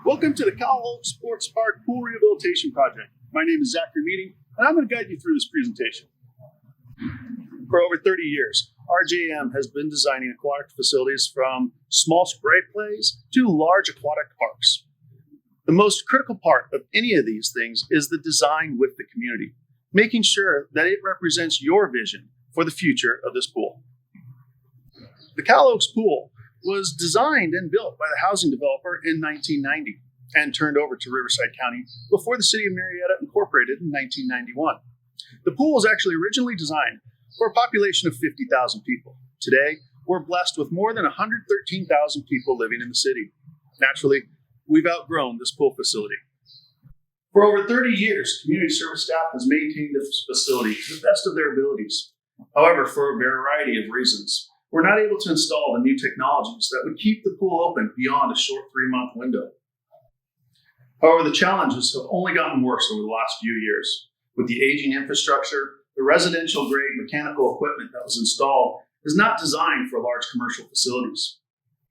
Welcome to the Cal Oaks Sports Park Pool Rehabilitation Project. My name is Zachary Meading, and I'm going to guide you through this presentation. For over 30 years, RJM has been designing aquatic facilities from small spray plays to large aquatic parks. The most critical part of any of these things is the design with the community, making sure that it represents your vision for the future of this pool. The Cal Oaks Pool was designed and built by the housing developer in 1990 and turned over to Riverside County before the city of Murrieta incorporated in 1991. The pool was actually originally designed for a population of 50,000 people. Today, we're blessed with more than 113,000 people living in the city. Naturally, we've outgrown this pool facility. For over 30 years, community service staff has maintained this facility to the best of their abilities. However, for a variety of reasons, we're not able to install the new technologies that would keep the pool open beyond a short 3-month window. However, the challenges have only gotten worse over the last few years. With the aging infrastructure, the residential-grade mechanical equipment that was installed is not designed for large commercial facilities.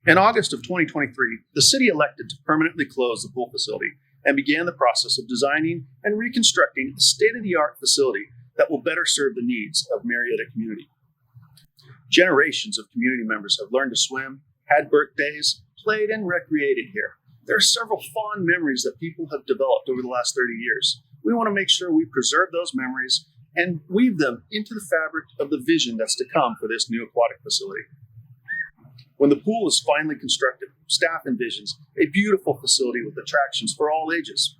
In August of 2023, the city elected to permanently close the pool facility and began the process of designing and reconstructing a state-of-the-art facility that will better serve the needs of Murrieta community. Generations of community members have learned to swim, had birthdays, played, and recreated here. There are several fond memories that people have developed over the last 30 years. We want to make sure we preserve those memories and weave them into the fabric of the vision that's to come for this new aquatic facility. When the pool is finally constructed, staff envisions a beautiful facility with attractions for all ages,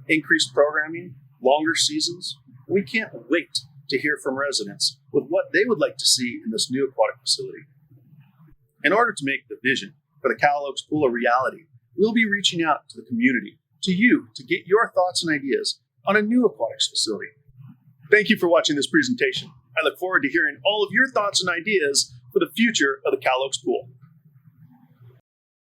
increased programming, longer seasons. We can't wait to hear from residents with what they would like to see in this new aquatic facility. In order to make the vision for the Cal Oaks Pool a reality, we'll be reaching out to the community, to you, to get your thoughts and ideas on a new aquatics facility. Thank you for watching this presentation. I look forward to hearing all of your thoughts and ideas for the future of the Cal Oaks Pool.